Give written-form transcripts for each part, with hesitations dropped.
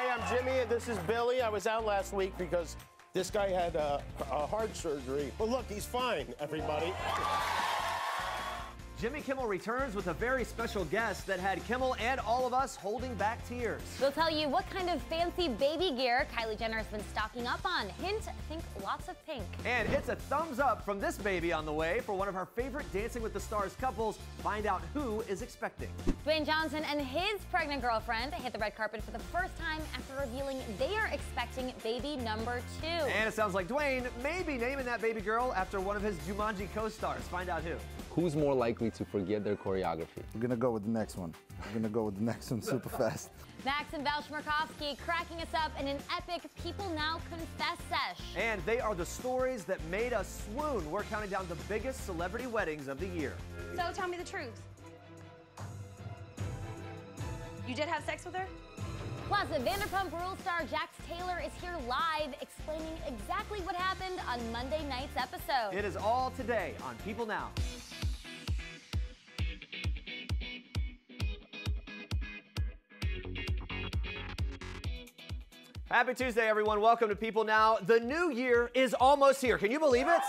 Hi, I'm Jimmy, and this is Billy. I was out last week because this guy had a heart surgery. But look, he's fine, everybody. Jimmy Kimmel returns with a very special guest that had Kimmel and all of us holding back tears. We'll tell you what kind of fancy baby gear Kylie Jenner has been stocking up on. Hint, think lots of pink. And it's a thumbs up from this baby on the way for one of our favorite Dancing with the Stars couples. Find out who is expecting. Dwayne Johnson and his pregnant girlfriend hit the red carpet for the first time after revealing they are expecting baby number 2. And it sounds like Dwayne may be naming that baby girl after one of his Jumanji co-stars. Find out who. Who's more likely to forget their choreography? We're gonna go with the next one. We're gonna go with the next one super fast. Max and Val Chmerkovskiy cracking us up in an epic People Now Confess sesh. And they are the stories that made us swoon. We're counting down the biggest celebrity weddings of the year. So tell me the truth. You did have sex with her? Plus, the Vanderpump Rules star Jax Taylor is here live explaining exactly what happened on Monday night's episode. It is all today on People Now. Happy Tuesday, everyone. Welcome to People Now. The new year is almost here. Can you believe it?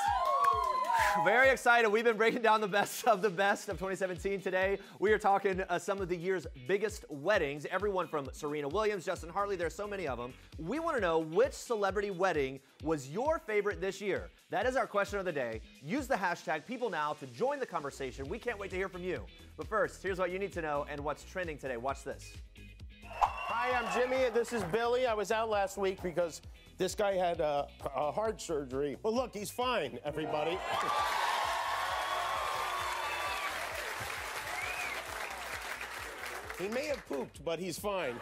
Very excited. We've been breaking down the best of 2017 today. We are talking some of the year's biggest weddings. Everyone from Serena Williams, Justin Hartley, there's so many of them. We want to know which celebrity wedding was your favorite this year. That is our question of the day. Use the hashtag PeopleNow to join the conversation. We can't wait to hear from you. But first, here's what you need to know and what's trending today. Watch this. Hi, I'm Jimmy, and this is Billy. I was out last week because this guy had a heart surgery. But look, he's fine, everybody. He may have pooped, but he's fine.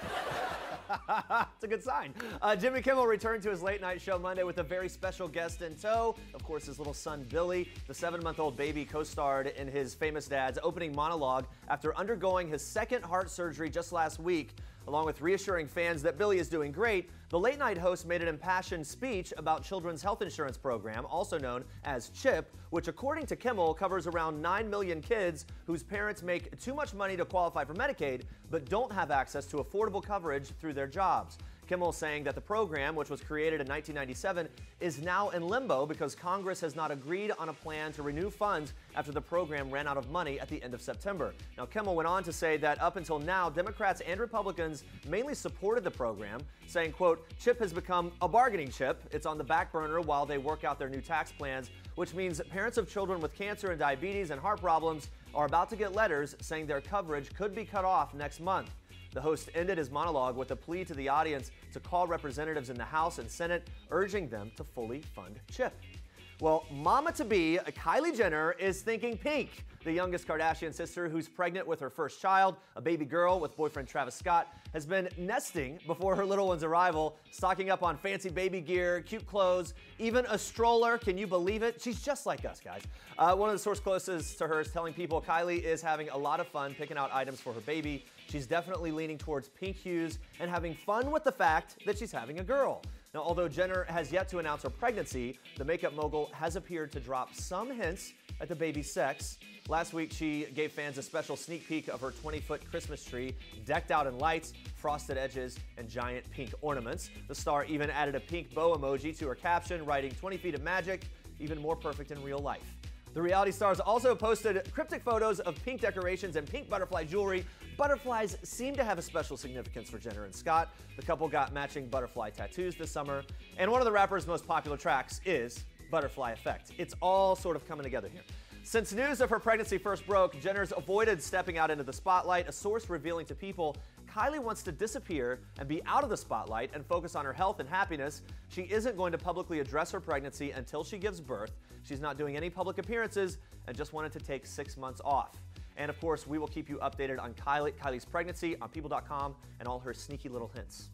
It's a good sign. Jimmy Kimmel returned to his late night show Monday with a very special guest in tow. Of course, his little son, Billy. The 7-month-old baby co-starred in his famous dad's opening monologue after undergoing his second heart surgery just last week. Along with reassuring fans that Billy is doing great, the late night host made an impassioned speech about children's health insurance program, also known as CHIP, which according to Kimmel covers around 9 million kids whose parents make too much money to qualify for Medicaid but don't have access to affordable coverage through their jobs. Kimmel saying that the program, which was created in 1997, is now in limbo because Congress has not agreed on a plan to renew funds after the program ran out of money at the end of September. Now, Kimmel went on to say that up until now, Democrats and Republicans mainly supported the program, saying, quote, CHIP has become a bargaining chip. It's on the back burner while they work out their new tax plans, which means parents of children with cancer and diabetes and heart problems are about to get letters saying their coverage could be cut off next month. The host ended his monologue with a plea to the audience to call representatives in the House and Senate, urging them to fully fund CHIP. Well, mama-to-be Kylie Jenner is thinking pink. The youngest Kardashian sister, who's pregnant with her first child, a baby girl with boyfriend Travis Scott, has been nesting before her little one's arrival, stocking up on fancy baby gear, cute clothes, even a stroller. Can you believe it? She's just like us, guys. One of the sources closest to her is telling people Kylie is having a lot of fun picking out items for her baby. She's definitely leaning towards pink hues and having fun with the fact that she's having a girl. Now, although Jenner has yet to announce her pregnancy, the makeup mogul has appeared to drop some hints at the baby's sex. Last week, she gave fans a special sneak peek of her 20-foot Christmas tree, decked out in lights, frosted edges, and giant pink ornaments. The star even added a pink bow emoji to her caption, writing 20 feet of magic, even more perfect in real life. The reality stars also posted cryptic photos of pink decorations and pink butterfly jewelry. Butterflies seem to have a special significance for Jenner and Scott. The couple got matching butterfly tattoos this summer. And one of the rapper's most popular tracks is Butterfly Effect. It's all sort of coming together here. Since news of her pregnancy first broke, Jenner's avoided stepping out into the spotlight. A source revealing to People, Kylie wants to disappear and be out of the spotlight and focus on her health and happiness. She isn't going to publicly address her pregnancy until she gives birth. She's not doing any public appearances and just wanted to take 6 months off. And of course, we will keep you updated on Kylie's pregnancy on People.com and all her sneaky little hints.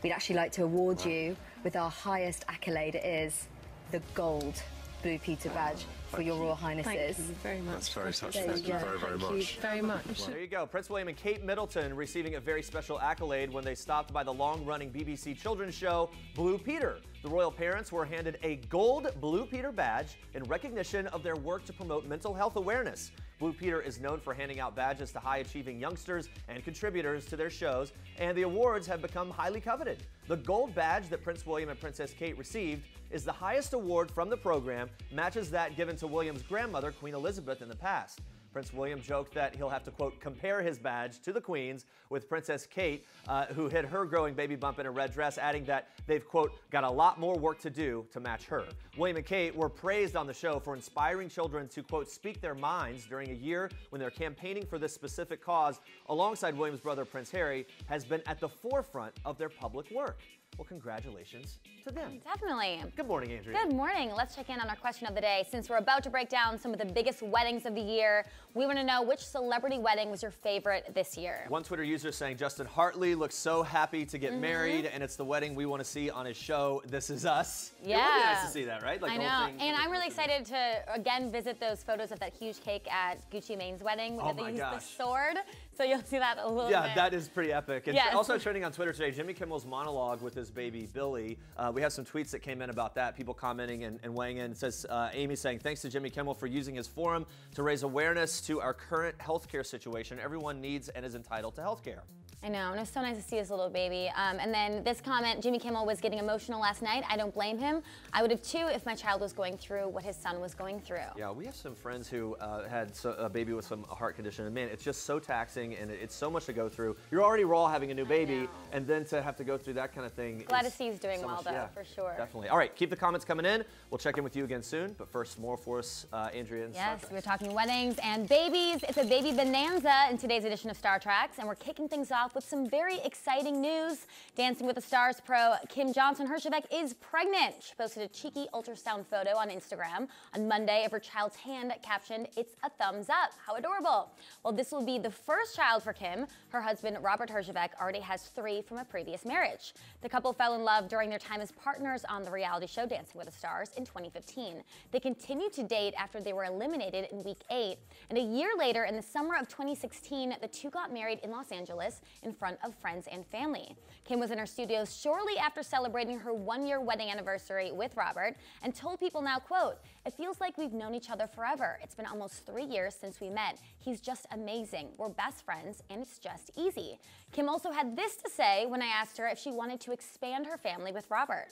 We'd actually like to award you with our highest accolade. It is the gold Blue Peter badge for your Royal Highnesses. Thank you very much. That's very touching. Thank you very, very much. Thank you very much. Well, there you go. Prince William and Kate Middleton receiving a very special accolade when they stopped by the long-running BBC children's show, Blue Peter. The royal parents were handed a gold Blue Peter badge in recognition of their work to promote mental health awareness. Blue Peter is known for handing out badges to high-achieving youngsters and contributors to their shows, and the awards have become highly coveted. The gold badge that Prince William and Princess Kate received is the highest award from the program, matches that given to William's grandmother, Queen Elizabeth, in the past. Prince William joked that he'll have to, quote, compare his badge to the Queen's, with Princess Kate, who hid her growing baby bump in a red dress, adding that they've, quote, got a lot more work to do to match her. William and Kate were praised on the show for inspiring children to, quote, speak their minds during a year when they're campaigning for this specific cause, alongside William's brother, Prince Harry, has been at the forefront of their public work. Well, congratulations to them. Definitely. Good morning, Andrea. Good morning. Let's check in on our question of the day. Since we're about to break down some of the biggest weddings of the year, we want to know which celebrity wedding was your favorite this year. One Twitter user saying Justin Hartley looks so happy to get married, and it's the wedding we want to see on his show, This Is Us. Yeah. It would be nice to see that, right? Like I the know. whole thing. And I'm really excited to, again, visit those photos of that huge cake at Gucci Mane's wedding. Oh They my used gosh. the sword. So you'll see that a little bit. Yeah, that is pretty epic. And Yes. also trending on Twitter today, Jimmy Kimmel's monologue with his baby Billy. We have some tweets that came in about that, people commenting and weighing in. It says, Amy saying, thanks to Jimmy Kimmel for using his forum to raise awareness to our current healthcare situation. Everyone needs and is entitled to healthcare. I know, and it's so nice to see his little baby. And then this comment, Jimmy Kimmel was getting emotional last night. I don't blame him. I would have too if my child was going through what his son was going through. Yeah, we have some friends who had a baby with some heart condition, and man, it's just so taxing, and it's so much to go through. You're already raw having a new baby, and then to have to go through that kind of thing. Glad to see he's doing so well, much, though, yeah, for sure. Definitely. All right, keep the comments coming in. We'll check in with you again soon, but first, more for us, Andrea and Yes, Star we're Trek. talking weddings and babies. It's a baby bonanza in today's edition of Star Treks, and we're kicking things off with some very exciting news. Dancing with the Stars pro Kim Johnson-Hershevek is pregnant. She posted a cheeky ultrasound photo on Instagram on Monday of her child's hand captioned, "It's a thumbs up." How adorable. Well, this will be the first child for Kim. Her husband, Robert Hershevek, already has 3 from a previous marriage. The couple fell in love during their time as partners on the reality show Dancing with the Stars in 2015. They continued to date after they were eliminated in week 8. And a year later, in the summer of 2016, the two got married in Los Angeles in front of friends and family. Kim was in her studio shortly after celebrating her 1-year wedding anniversary with Robert and told people now, quote, "It feels like we've known each other forever. It's been almost 3 years since we met. He's just amazing. We're best friends and it's just easy." Kim also had this to say when I asked her if she wanted to expand her family with Robert.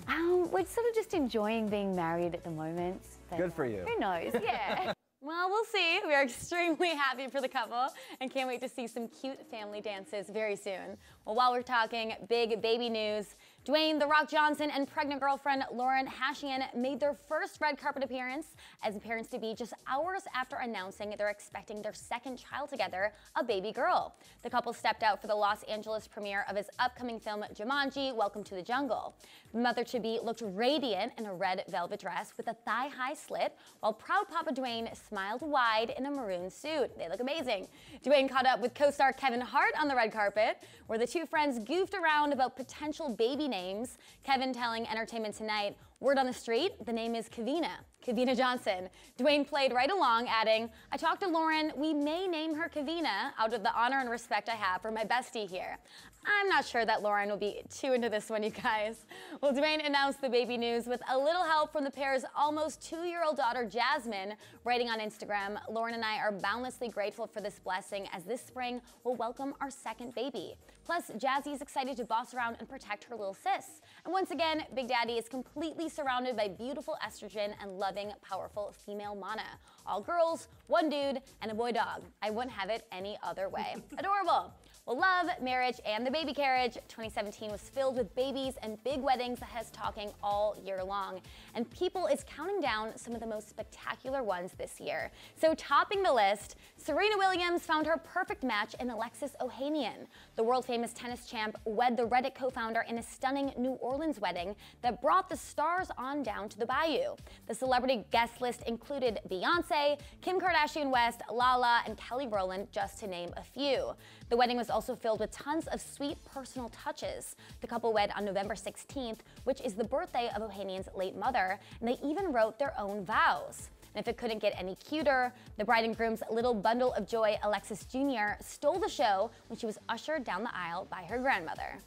We're sort of just enjoying being married at the moment. But, Good for you. Who knows? Yeah. Well, we'll see. We are extremely happy for the couple and can't wait to see some cute family dances very soon. Well, while we're talking big baby news, Dwayne "The Rock" Johnson and pregnant girlfriend Lauren Hashian made their first red carpet appearance as parents-to-be just hours after announcing they're expecting their second child together, a baby girl. The couple stepped out for the Los Angeles premiere of his upcoming film Jumanji: Welcome to the Jungle. The mother-to-be looked radiant in a red velvet dress with a thigh-high slit, while proud Papa Dwayne smiled wide in a maroon suit. They look amazing. Dwayne caught up with co-star Kevin Hart on the red carpet, where the two friends goofed around about potential baby names. Kevin telling Entertainment Tonight, "Word on the street, the name is Kavina Johnson." Dwayne played right along, adding, "I talked to Lauren, we may name her Kavina out of the honor and respect I have for my bestie here." I'm not sure that Lauren will be too into this one, you guys. Well, Dwayne announced the baby news with a little help from the pair's almost 2-year-old daughter, Jasmine, writing on Instagram, "Lauren and I are boundlessly grateful for this blessing as this spring we'll welcome our second baby. Plus, Jazzy is excited to boss around and protect her little sis. And once again, Big Daddy is completely surrounded by beautiful estrogen and loving, powerful female mana. All girls, 1 dude, and a boy dog. I wouldn't have it any other way." Adorable. Well, love, marriage, and the baby carriage. 2017 was filled with babies and big weddings that has talking all year long. And People is counting down some of the most spectacular ones this year. So topping the list, Serena Williams found her perfect match in Alexis Ohanian. The world-famous tennis champ wed the Reddit co-founder in a stunning New Orleans wedding that brought the stars on down to the Bayou. The celebrity guest list included Beyonce, Kim Kardashian West, Lala, and Kelly Rowland, just to name a few. The wedding was also filled with tons of sweet personal touches. The couple wed on November 16th, which is the birthday of Ohanian's late mother, and they even wrote their own vows. And if it couldn't get any cuter, the bride and groom's little bundle of joy, Alexis Jr., stole the show when she was ushered down the aisle by her grandmother.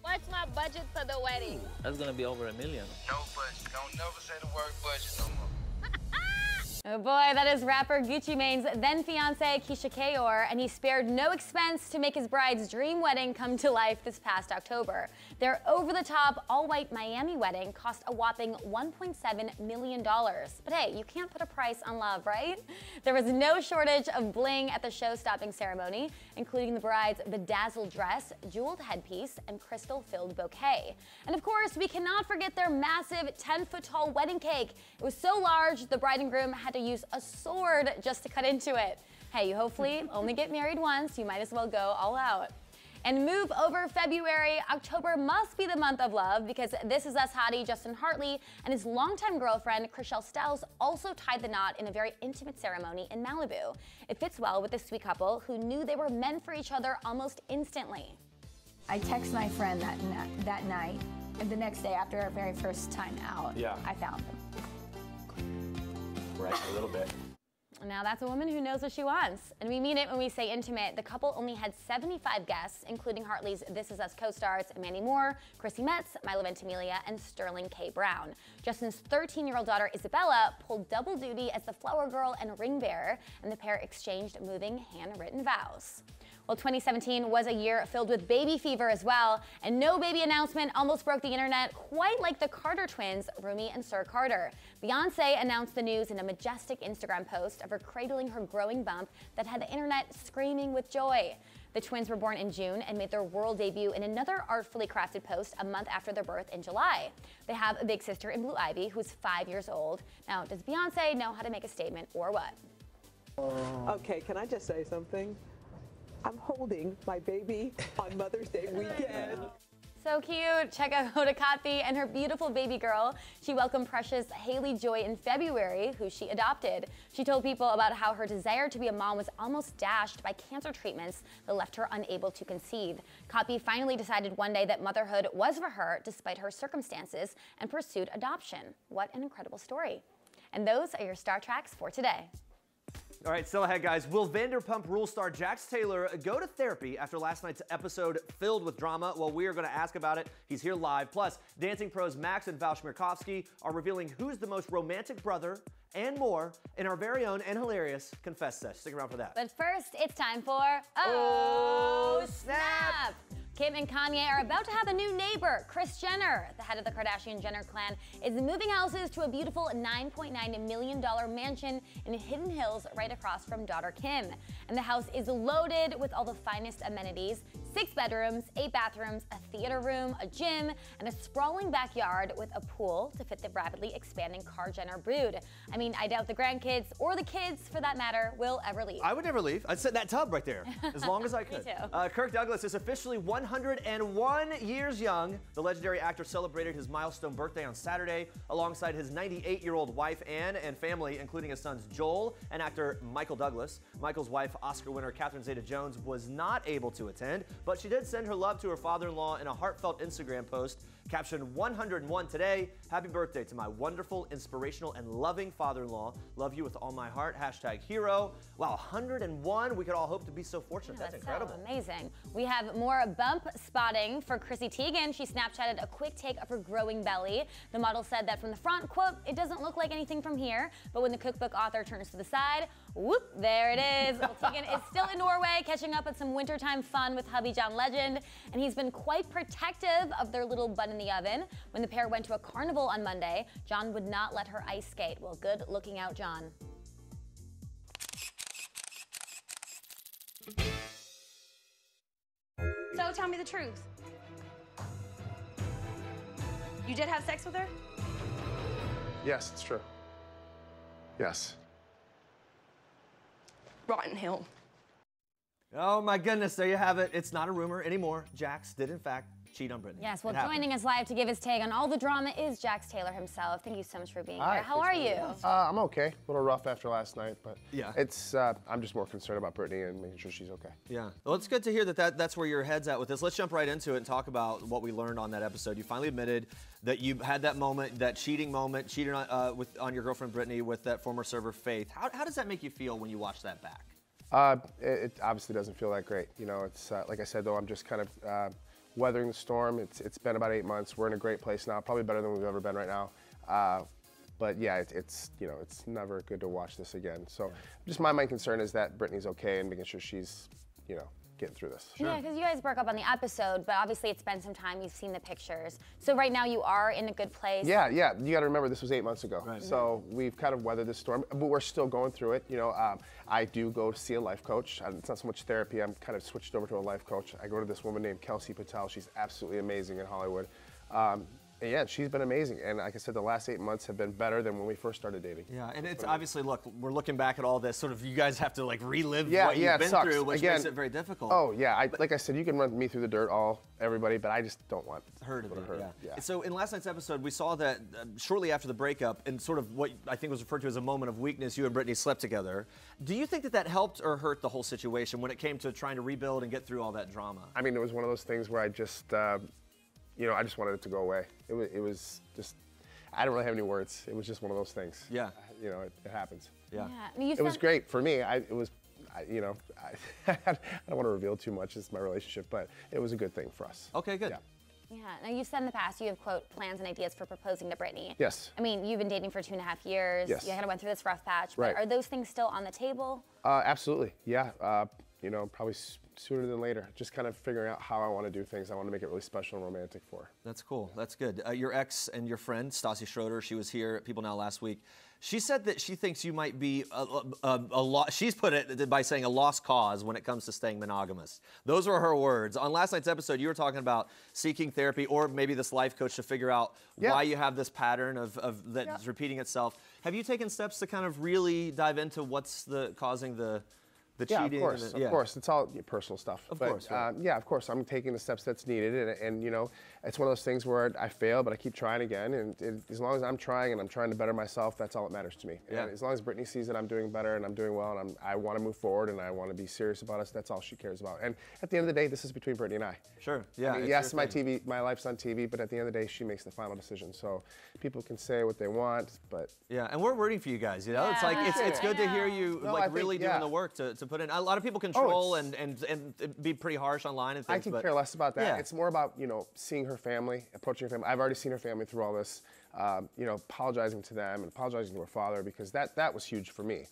What's my budget for the wedding? That's gonna be over $1 million. No budget. Don't never say the word budget no more. Oh boy, that is rapper Gucci Mane's then fiance Keisha Kayor, and he spared no expense to make his bride's dream wedding come to life this past October. Their over-the-top, all-white Miami wedding cost a whopping $1.7 million. But hey, you can't put a price on love, right? There was no shortage of bling at the show-stopping ceremony, including the bride's bedazzled dress, jeweled headpiece, and crystal-filled bouquet. And of course, we cannot forget their massive 10-foot-tall wedding cake. It was so large, the bride and groom had to use a sword just to cut into it. Hey, you hopefully only get married once, you might as well go all out. And move over February, October must be the month of love because This Is Us hottie Justin Hartley and his longtime girlfriend Chrishell Stause also tied the knot in a very intimate ceremony in Malibu. It fits well with the sweet couple who knew they were meant for each other almost instantly. I text my friend that night, and the next day after our very first time out, I found him. Right, a little bit. Now that's a woman who knows what she wants. And we mean it when we say intimate. The couple only had 75 guests, including Hartley's This Is Us co-stars Mandy Moore, Chrissy Metz, Milo Ventimiglia, and Sterling K. Brown. Justin's 13-year-old daughter Isabella pulled double duty as the flower girl and ring bearer, and the pair exchanged moving handwritten vows. Well, 2017 was a year filled with baby fever as well, and no baby announcement almost broke the internet quite like the Carter twins, Rumi and Sir Carter. Beyonce announced the news in a majestic Instagram post of her cradling her growing bump that had the internet screaming with joy. The twins were born in June and made their world debut in another artfully crafted post a month after their birth in July. They have a big sister in Blue Ivy who's 5 years old. Now, does Beyonce know how to make a statement or what? Okay, can I just say something? I'm holding my baby on Mother's Day weekend. So cute. Check out Hoda Kotb and her beautiful baby girl. She welcomed precious Haley Joy in February, who she adopted. She told people about how her desire to be a mom was almost dashed by cancer treatments that left her unable to conceive. Kotb finally decided one day that motherhood was for her despite her circumstances and pursued adoption. What an incredible story. And those are your Star Tracks for today. All right, still ahead, guys. Will Vanderpump Rules star Jax Taylor go to therapy after last night's episode filled with drama? Well, we are going to ask about it. He's here live. Plus, dancing pros Max and Val Chmerkovskiy are revealing who's the most romantic brother and more in our very own and hilarious Confess Sesh. Stick around for that. But first, it's time for Oh Snap! Kim and Kanye are about to have a new neighbor. Kris Jenner, the head of the Kardashian-Jenner clan, is moving houses to a beautiful $9.9 million mansion in Hidden Hills right across from daughter Kim. And the house is loaded with all the finest amenities, 6 bedrooms, 8 bathrooms, a theater room, a gym, and a sprawling backyard with a pool to fit the rapidly expanding Kar-Jenner brood. I mean, I doubt the grandkids, or the kids for that matter, will ever leave. I would never leave. I'd sit in that tub right there as long as I could. Me too. Kirk Douglas is officially 101 years young. The legendary actor celebrated his milestone birthday on Saturday alongside his 98-year-old wife, Anne, and family, including his sons Joel and actor Michael Douglas. Michael's wife, Oscar winner Catherine Zeta-Jones, was not able to attend, but she did send her love to her father-in-law in a heartfelt Instagram post captioned 101 today. Happy birthday to my wonderful, inspirational, and loving father-in-law. Love you with all my heart. #hero. Wow, 101. We could all hope to be so fortunate. That's incredible. So amazing. We have more bump spotting for Chrissy Teigen. She Snapchatted a quick take of her growing belly. The model said that from the front, quote, "It doesn't look like anything from here," but when the cookbook author turns to the side, whoop, there it is. Well, Teigen is still in Norway, catching up with some wintertime fun with hubby John Legend, and he's been quite protective of their little bun in the oven. When the pair went to a carnival on Monday, John would not let her ice skate. Well, good looking out, John. So tell me the truth. You did have sex with her? Yes, it's true. Yes. Rotten Hill. Oh my goodness, there you have it. It's not a rumor anymore. Jax did in fact cheat on Brittany. Yes, well, joining us live to give his take on all the drama is Jax Taylor himself. Thank you so much for being here. How are you? I'm okay. A little rough after last night, but yeah, it's. I'm just more concerned about Brittany and making sure she's okay. Yeah. Well, it's good to hear that's where your head's at with this. Let's jump right into it and talk about what we learned on that episode. You finally admitted that you had that moment, that cheating moment, cheated on your girlfriend Brittany with that former server Faith. How does that make you feel when you watch that back? It obviously doesn't feel that great. You know, it's like I said though, I'm just kind of weathering the storm. It's been about 8 months. We're in a great place now, probably better than we've ever been right now. But yeah, it's you know, it's never good to watch this again. So just my main concern is that Brittany's okay and making sure she's, you know, getting through this. Yeah, because you guys broke up on the episode, but obviously it's been some time. You've seen the pictures. So right now you are in a good place. Yeah. You got to remember this was 8 months ago. Right. So we've kind of weathered this storm, but we're still going through it. You know, I do go to see a life coach. It's not so much therapy. I'm kind of switched over to a life coach. I go to this woman named Kelsey Patel. She's absolutely amazing in Hollywood. And yeah, she's been amazing. And like I said, the last 8 months have been better than when we first started dating. Yeah, and it's obviously, look, we're looking back at all this, sort of, you guys have to like relive what you've been through, which makes it very difficult. Oh yeah, like I said, you can run me through the dirt, everybody, but I just don't want her to be hurt. Yeah. So in last night's episode, we saw that shortly after the breakup, and sort of what I think was referred to as a moment of weakness, you and Brittany slept together. Do you think that that helped or hurt the whole situation when it came to trying to rebuild and get through all that drama? I mean, it was one of those things where I just, you know, I just wanted it to go away. It was just, I don't really have any words. It was just one of those things. Yeah. You know, it happens. Yeah. It was great for me. You know, I don't want to reveal too much. It's my relationship, but it was a good thing for us. Okay, good. Yeah. Now you said in the past you have, quote, plans and ideas for proposing to Brittany. Yes. I mean, you've been dating for 2.5 years. Yes. You kind of went through this rough patch. But Right. are those things still on the table? Absolutely. Yeah. You know, probably sooner than later. Just kind of figuring out how I want to do things. I want to make it really special and romantic for her. That's cool. That's good. Your ex and your friend, Stassi Schroeder, she was here at People Now last week. She said that she thinks you might be she's put it by saying a lost cause when it comes to staying monogamous. Those were her words. On last night's episode, you were talking about seeking therapy or maybe this life coach to figure out why you have this pattern of that's repeating itself. Have you taken steps to kind of really dive into what's causing the cheating? Of course. It's all personal stuff. Of course. Right. Yeah, of course. I'm taking the steps that's needed, and you know, it's one of those things where I fail, but I keep trying again, and as long as I'm trying and I'm trying to better myself, that's all that matters to me. Yeah. And as long as Brittany sees that I'm doing better and I'm doing well, and I want to move forward and I want to be serious about us, that's all she cares about. And at the end of the day, this is between Brittany and I. Sure. Yeah. I mean, yes, my life's on TV, but at the end of the day, she makes the final decision. So people can say what they want, but yeah, and we're rooting for you guys. You know, it's like it's good to hear you really doing the work to put in. A lot of people control and be pretty harsh online and things. I can care less about that. Yeah. It's more about, you know, seeing her family, approaching her family. I've already seen her family through all this. You know, apologizing to them and apologizing to her father, because that was huge for me.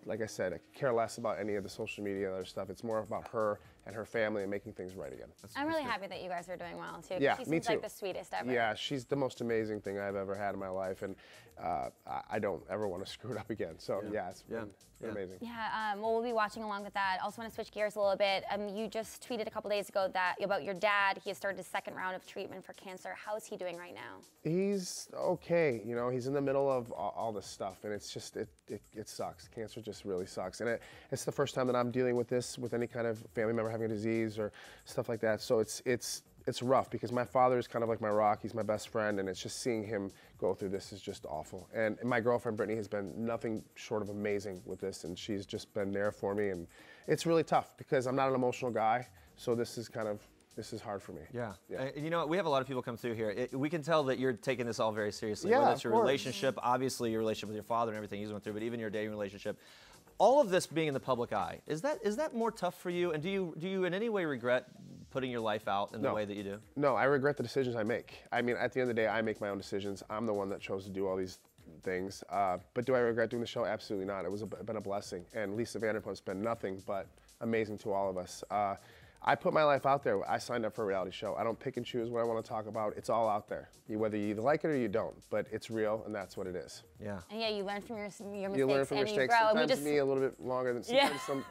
Like I said, I could care less about any of the social media and other stuff. It's more about her and her family and making things right again. I'm really happy that you guys are doing well too. Yeah, she me seems too. like the sweetest ever. Yeah, she's the most amazing thing I've ever had in my life, and I don't ever want to screw it up again. So yeah, it's been amazing. Yeah, well, we'll be watching along with that. Also want to switch gears a little bit. You just tweeted a couple days ago about your dad. He has started his second round of treatment for cancer. How is he doing right now? He's okay. You know, he's in the middle of all this stuff, and it's just it sucks. Cancer just really sucks, and it's the first time that I'm dealing with this with any kind of family member having a disease or stuff like that. So it's rough because my father is kind of like my rock. He's my best friend, and it's just seeing him go through this is just awful. And my girlfriend Brittany has been nothing short of amazing with this, and she's just been there for me. And it's really tough because I'm not an emotional guy, so this is hard for me. Yeah. You know, we have a lot of people come through here. We can tell that you're taking this all very seriously. Yeah, whether it's your relationship, obviously your relationship with your father and everything he's went through, but even your dating relationship. All of this being in the public eye, is that more tough for you? And do you in any way regret putting your life out in the way that you do? No, I regret the decisions I make. I mean, at the end of the day, I make my own decisions. I'm the one that chose to do all these things. But do I regret doing the show? Absolutely not. It was been a blessing. And Lisa Vanderpump's been nothing but amazing to all of us. I put my life out there. I signed up for a reality show. I don't pick and choose what I want to talk about. It's all out there. Whether you like it or you don't, but it's real, and that's what it is. Yeah. And yeah, you learn from your mistakes. You learn from your mistakes. Sometimes me a little bit longer than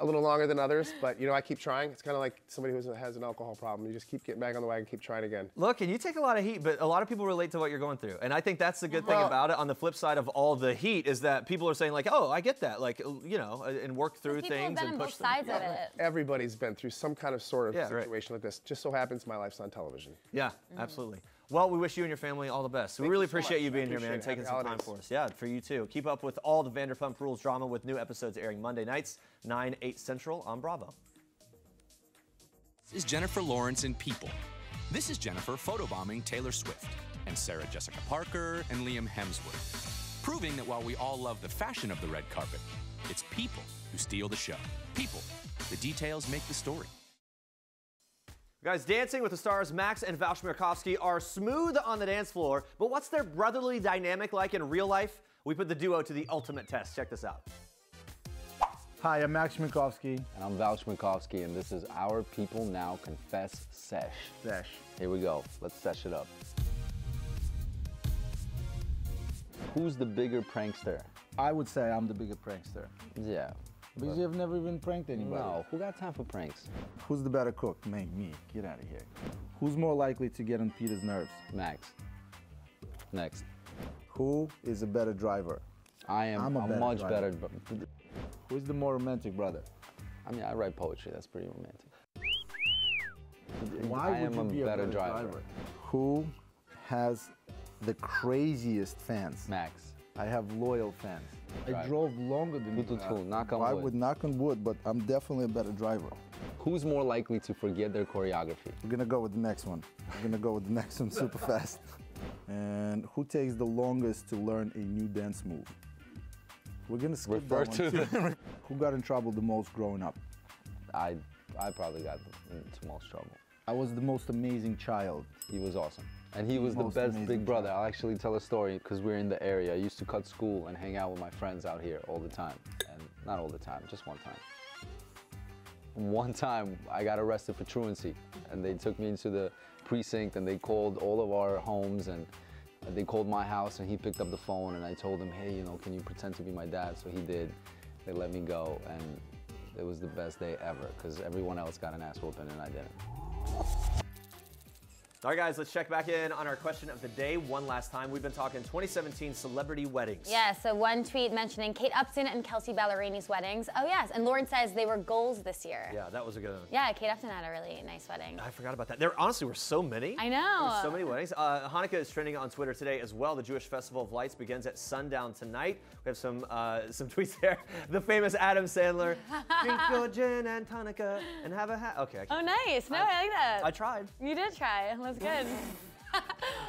a little longer than others, but you know, I keep trying. It's kind of like somebody who has an alcohol problem. You just keep getting back on the wagon, keep trying again. Look, and you take a lot of heat, but a lot of people relate to what you're going through. And I think that's the good thing about it. On the flip side of all the heat is that people are saying like, oh, I get that. Like, you know, and work through things and push them. Sides of it. Everybody's been through some kind of sort of situation like this. Just so happens my life's on television. Yeah, absolutely. Well, we wish you and your family all the best. We really appreciate you being here, man, taking some time for us. Yeah, for you too. Keep up with all the Vanderpump Rules drama with new episodes airing Monday nights, 9, 8 Central on Bravo. This is Jennifer Lawrence in People. This is Jennifer photobombing Taylor Swift and Sarah Jessica Parker and Liam Hemsworth, proving that while we all love the fashion of the red carpet, it's people who steal the show. People. The details make the story. Guys, Dancing with the Stars, Max and Val Chmerkovskiy are smooth on the dance floor, but what's their brotherly dynamic like in real life? We put the duo to the ultimate test. Check this out. Hi, I'm Jax Taylor. And I'm Val Chmerkovskiy, and this is our People Now Confess Sesh. Here we go. Let's sesh it up. Who's the bigger prankster? I would say I'm the bigger prankster. Yeah. Because you've never even pranked anybody. No, who got time for pranks? Who's the better cook? Me. Get out of here. Who's more likely to get on Peter's nerves? Max. Next. Who is a better driver? I'm a much better. Who's the more romantic brother? I mean, I write poetry. That's pretty romantic. Why would you be a better driver? Who has the craziest fans? Max. I have loyal fans. I drove longer than you. Knock on I wood. would knock on wood, but I'm definitely a better driver. Who's more likely to forget their choreography? We're gonna go with the next one. We're gonna go with the next one super fast. And who takes the longest to learn a new dance move? We're gonna skip that one too. Who got in trouble the most growing up? I probably got into most trouble. I was the most amazing child. He was awesome. And he was the best big brother. I'll actually tell a story because we're in the area. I used to cut school and hang out with my friends out here all the time. And not all the time, just one time. One time I got arrested for truancy and they took me into the precinct and they called all of our homes and they called my house and he picked up the phone and I told him, hey, you know, can you pretend to be my dad? So he did. They let me go and it was the best day ever because everyone else got an ass whooping and I didn't. All right, guys, let's check back in on our question of the day one last time. We've been talking 2017 celebrity weddings. Yeah, so one tweet mentioning Kate Upton and Kelsey Ballerini's weddings. Oh, yes, and Lauren says they were goals this year. Yeah, that was a good one. Yeah, Kate Upton had a really nice wedding. I forgot about that. There honestly were so many. I know. There were so many weddings. Hanukkah is trending on Twitter today as well. The Jewish Festival of Lights begins at sundown tonight. We have some tweets there. The famous Adam Sandler. Drink your gin and Hanukkah and have a hat. Okay. Oh, nice. No, I like that. I tried. You did try. That was good.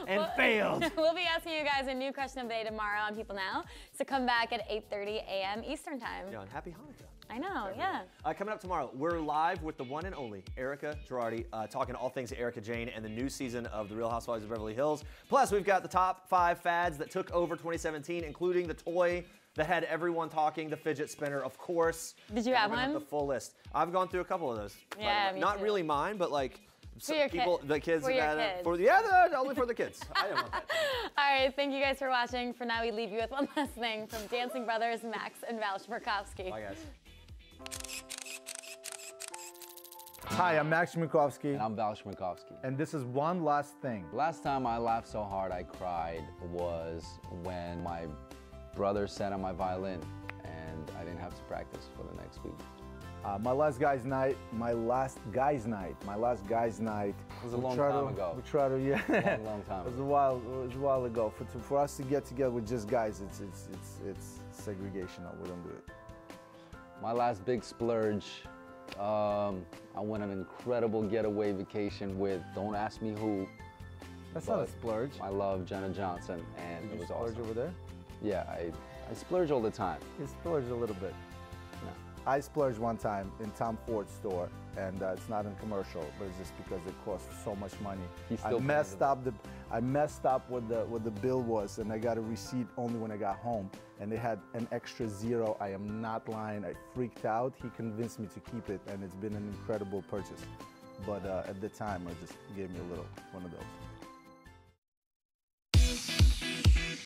And failed. We'll be asking you guys a new question of the day tomorrow on People Now. So come back at 8:30 a.m. Eastern Time. Yeah, and happy Hanukkah. I know, yeah. Coming up tomorrow, we're live with the one and only Erica Girardi, talking all things Erica Jane and the new season of The Real Housewives of Beverly Hills. Plus, we've got the top 5 fads that took over 2017, including the toy that had everyone talking, the fidget spinner, of course. Did you have one? Have the full list. I've gone through a couple of those. Yeah, me Not too. really mine, but like For your people, kids. the kids For your have kids. only for the kids. I didn't want that. All right, thank you guys for watching. For now, we leave you with one last thing from Dancing Brothers, Max and Val Chmerkovskiy. Bye, guys. Hi, I'm Jax Taylor. And I'm Val Chmerkovskiy. And this is one last thing. Last time I laughed so hard I cried was when my brother sat on my violin and I didn't have to practice for the next week. My last guy's night. It was a long time ago. We try to, yeah. Long time It was ago. a while ago. For us to get together with just guys, it's segregational. We don't do it. My last big splurge, I went on an incredible getaway vacation with, don't ask me who. That's not a splurge. I love Jenna Johnson, and it was awesome. Splurge over there? Yeah, I splurge all the time. You splurged a little bit. Yeah. I splurged one time in Tom Ford's store, and it's not in commercial, but it's just because it costs so much money. I messed up what the bill was, and I got a receipt only when I got home, and they had an extra 0. I am not lying. I freaked out. He convinced me to keep it, and it's been an incredible purchase. But at the time, it just gave me a little one of those.